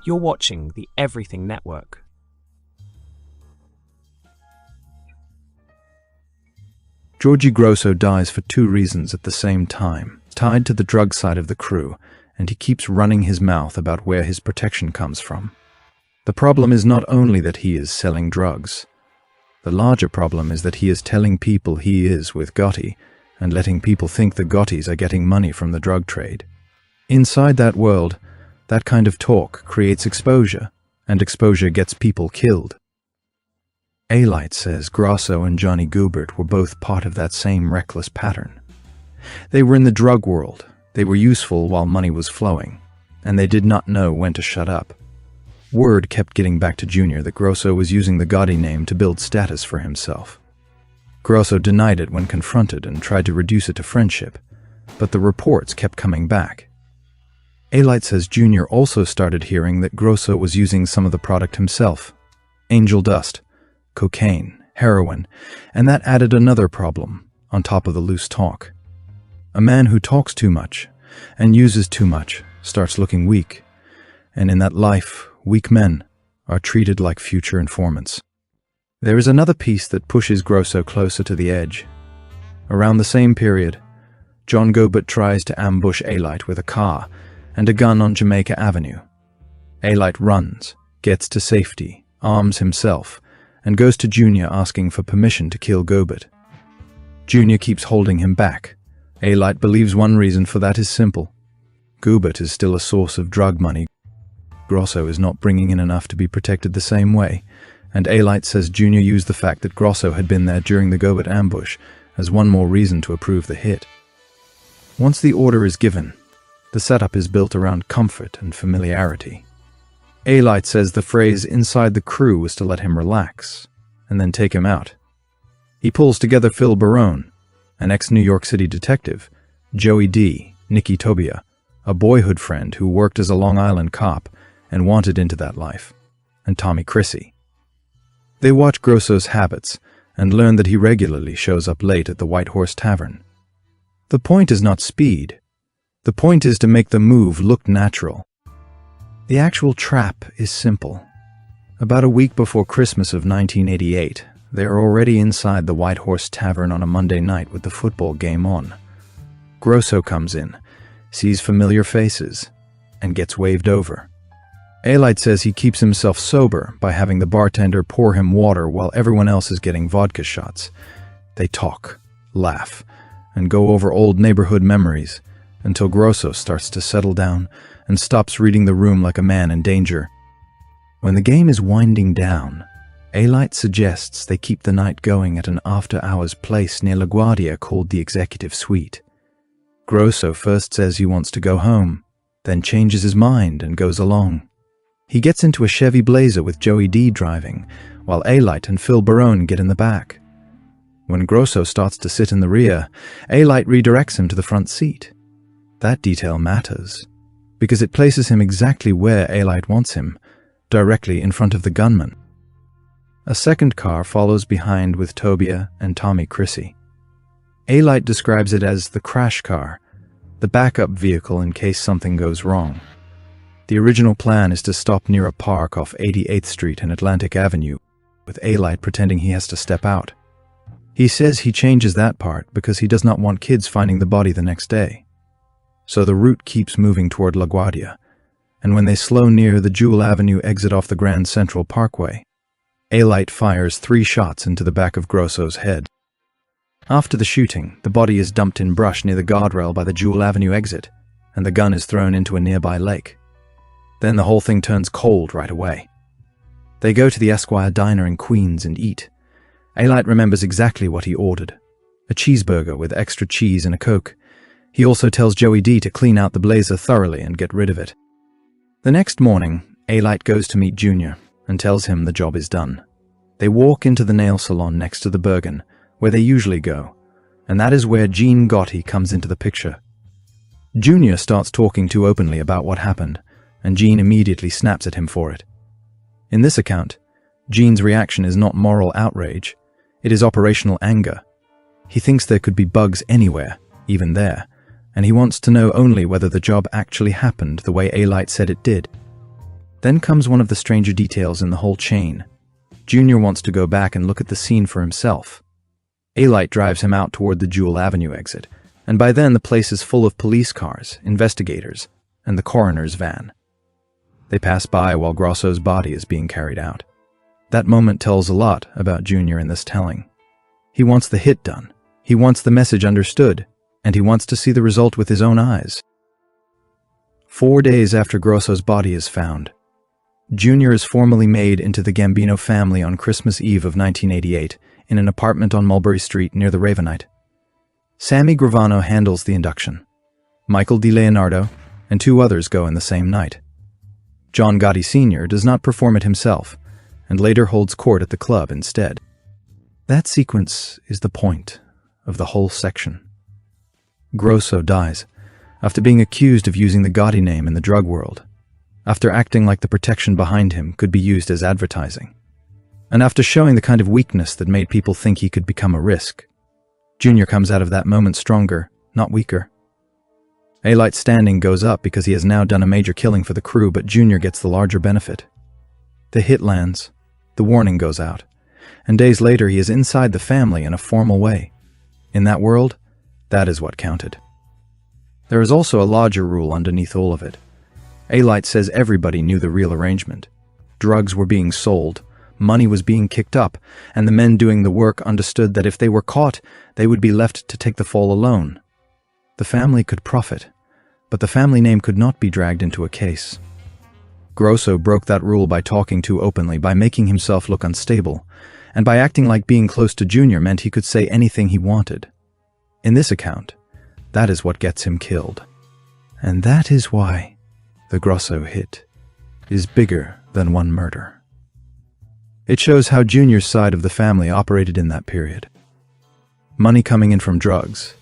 You're watching the Everything Network. Georgie Grosso dies for two reasons at the same time, tied to the drug side of the crew, and he keeps running his mouth about where his protection comes from. The problem is not only that he is selling drugs. The larger problem is that he is telling people he is with Gotti and letting people think the Gottis are getting money from the drug trade. Inside that world, that kind of talk creates exposure, and exposure gets people killed. A-Light says Grosso and Johnny Goobert were both part of that same reckless pattern. They were in the drug world, they were useful while money was flowing, and they did not know when to shut up. Word kept getting back to Junior that Grosso was using the Gotti name to build status for himself. Grosso denied it when confronted and tried to reduce it to friendship, but the reports kept coming back. A-Light says Junior also started hearing that Grosso was using some of the product himself. Angel dust, cocaine, heroin, and that added another problem on top of the loose talk. A man who talks too much and uses too much starts looking weak, and in that life, weak men are treated like future informants. There is another piece that pushes Grosso closer to the edge. Around the same period, John Goobert tries to ambush A-Light with a car and a gun on Jamaica Avenue. A-Light runs, gets to safety, arms himself, and goes to Junior asking for permission to kill Goobert. Junior keeps holding him back. A-Light believes one reason for that is simple. Goobert is still a source of drug money. Grosso is not bringing in enough to be protected the same way, and A-Light says Junior used the fact that Grosso had been there during the Goobert ambush as one more reason to approve the hit. Once the order is given, the setup is built around comfort and familiarity. A-Light says the phrase inside the crew was to let him relax, and then take him out. He pulls together Phil Barone, an ex-New York City detective, Joey D., Nicky Tobia, a boyhood friend who worked as a Long Island cop and wanted into that life, and Tommy Chrissy. They watch Grosso's habits and learn that he regularly shows up late at the White Horse Tavern. The point is not speed. The point is to make the move look natural. The actual trap is simple. About a week before Christmas of 1988, they are already inside the White Horse Tavern on a Monday night with the football game on. Grosso comes in, sees familiar faces, and gets waved over. A-Light says he keeps himself sober by having the bartender pour him water while everyone else is getting vodka shots. They talk, laugh, and go over old neighborhood memories until Grosso starts to settle down and stops reading the room like a man in danger. When the game is winding down, A-Light suggests they keep the night going at an after-hours place near LaGuardia called the Executive Suite. Grosso first says he wants to go home, then changes his mind and goes along. He gets into a Chevy Blazer with Joey D driving, while A-Light and Phil Barone get in the back. When Grosso starts to sit in the rear, A-Light redirects him to the front seat. That detail matters, because it places him exactly where A-Light wants him, directly in front of the gunman. A second car follows behind with Tobia and Tommy Chrissy. A-Light describes it as the crash car, the backup vehicle in case something goes wrong. The original plan is to stop near a park off 88th Street and Atlantic Avenue, with A-Light pretending he has to step out. He says he changes that part because he does not want kids finding the body the next day. So the route keeps moving toward LaGuardia, and when they slow near the Jewel Avenue exit off the Grand Central Parkway, A-Light fires 3 shots into the back of Grosso's head. After the shooting, the body is dumped in brush near the guardrail by the Jewel Avenue exit, and the gun is thrown into a nearby lake. Then the whole thing turns cold right away. They go to the Esquire Diner in Queens and eat. A-Light remembers exactly what he ordered: a cheeseburger with extra cheese and a Coke. He also tells Joey D to clean out the Blazer thoroughly and get rid of it. The next morning, A-Light goes to meet Junior and tells him the job is done. They walk into the nail salon next to the Bergen, where they usually go, and that is where Gene Gotti comes into the picture. Junior starts talking too openly about what happened, and Gene immediately snaps at him for it. In this account, Gene's reaction is not moral outrage, it is operational anger. He thinks there could be bugs anywhere, even there, and he wants to know only whether the job actually happened the way A-Light said it did. Then comes one of the stranger details in the whole chain. Junior wants to go back and look at the scene for himself. A-Light drives him out toward the Jewel Avenue exit, and by then the place is full of police cars, investigators, and the coroner's van. They pass by while Grosso's body is being carried out. That moment tells a lot about Junior in this telling. He wants the hit done, he wants the message understood, and he wants to see the result with his own eyes. 4 days after Grosso's body is found, Junior is formally made into the Gambino family on Christmas Eve of 1988 in an apartment on Mulberry Street near the Ravenite. Sammy Gravano handles the induction. Michael Di Leonardo and 2 others go in the same night. John Gotti Sr. does not perform it himself, and later holds court at the club instead. That sequence is the point of the whole section. Grosso dies after being accused of using the Gotti name in the drug world, after acting like the protection behind him could be used as advertising, and after showing the kind of weakness that made people think he could become a risk. Junior comes out of that moment stronger, not weaker. A-Light's standing goes up because he has now done a major killing for the crew, but Junior gets the larger benefit. The hit lands, the warning goes out, and days later he is inside the family in a formal way. In that world, that is what counted. There is also a larger rule underneath all of it. A-Light says everybody knew the real arrangement. Drugs were being sold, money was being kicked up, and the men doing the work understood that if they were caught, they would be left to take the fall alone. The family could profit, but the family name could not be dragged into a case. Grosso broke that rule by talking too openly, by making himself look unstable, and by acting like being close to Junior meant he could say anything he wanted. In this account, that is what gets him killed. And that is why the Grosso hit is bigger than one murder. It shows how Junior's side of the family operated in that period. Money coming in from drugs,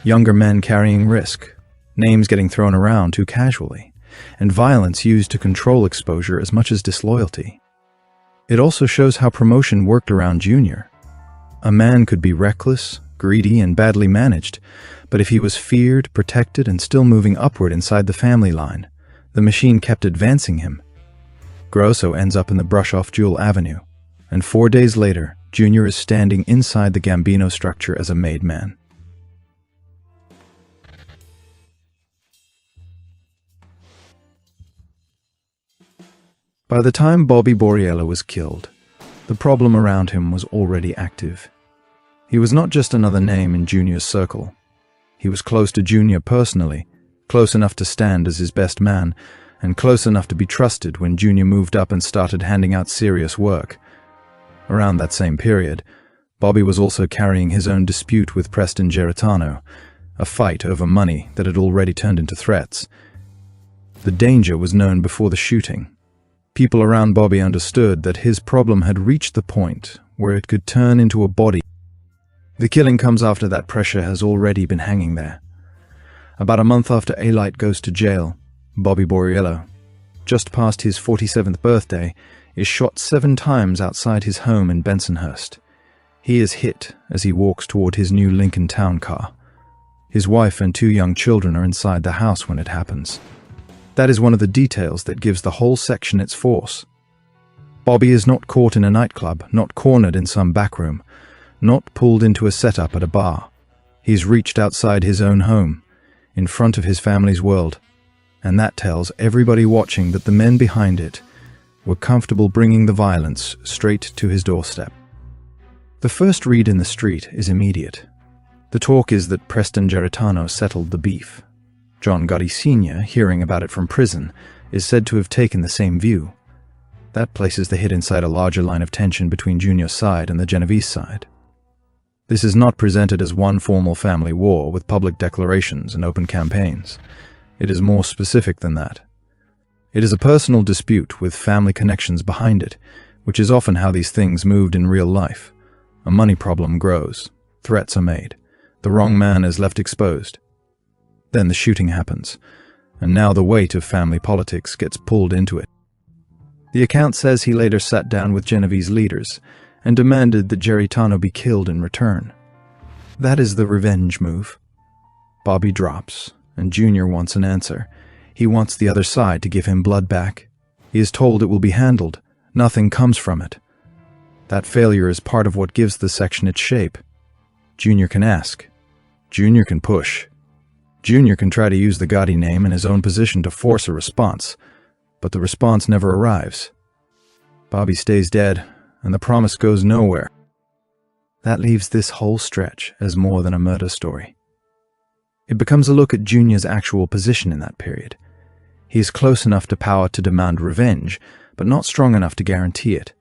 younger men carrying risk, names getting thrown around too casually, and violence used to control exposure as much as disloyalty. It also shows how promotion worked around Junior. A man could be reckless, greedy, and badly managed, but if he was feared, protected, and still moving upward inside the family line, the machine kept advancing him. Grosso ends up in the brush off Jewel Avenue, and 4 days later, Junior is standing inside the Gambino structure as a made man. By the time Bobby Borriello was killed, the problem around him was already active. He was not just another name in Junior's circle. He was close to Junior personally, close enough to stand as his best man, and close enough to be trusted when Junior moved up and started handing out serious work. Around that same period, Bobby was also carrying his own dispute with Preston Geritano, a fight over money that had already turned into threats. The danger was known before the shooting. People around Bobby understood that his problem had reached the point where it could turn into a body. The killing comes after that pressure has already been hanging there. About a month after A-Light goes to jail, Bobby Borriello, just past his 47th birthday, is shot 7 times outside his home in Bensonhurst. He is hit as he walks toward his new Lincoln Town car. His wife and 2 young children are inside the house when it happens. That is one of the details that gives the whole section its force. Bobby is not caught in a nightclub, not cornered in some back room, not pulled into a setup at a bar. He's reached outside his own home, in front of his family's world, and that tells everybody watching that the men behind it were comfortable bringing the violence straight to his doorstep. The first read in the street is immediate. The talk is that Preston Geritano settled the beef. John Gotti Sr., hearing about it from prison, is said to have taken the same view. That places the hit inside a larger line of tension between Junior's side and the Genovese side. This is not presented as one formal family war with public declarations and open campaigns. It is more specific than that. It is a personal dispute with family connections behind it, which is often how these things moved in real life. A money problem grows, threats are made, the wrong man is left exposed. Then the shooting happens, and now the weight of family politics gets pulled into it. The account says he later sat down with Genovese leaders and demanded that Geritano be killed in return. That is the revenge move. Bobby drops, and Junior wants an answer. He wants the other side to give him blood back. He is told it will be handled. Nothing comes from it. That failure is part of what gives the section its shape. Junior can ask. Junior can push. Junior can try to use the Gotti name and his own position to force a response, but the response never arrives. Bobby stays dead, and the promise goes nowhere. That leaves this whole stretch as more than a murder story. It becomes a look at Junior's actual position in that period. He is close enough to power to demand revenge, but not strong enough to guarantee it.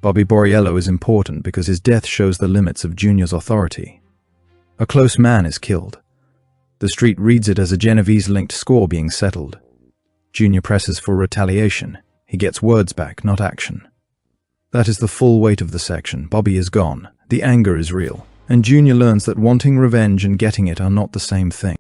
Bobby Borriello is important because his death shows the limits of Junior's authority. A close man is killed. The street reads it as a Genovese-linked score being settled. Junior presses for retaliation. He gets words back, not action. That is the full weight of the section. Bobby is gone. The anger is real. And Junior learns that wanting revenge and getting it are not the same thing.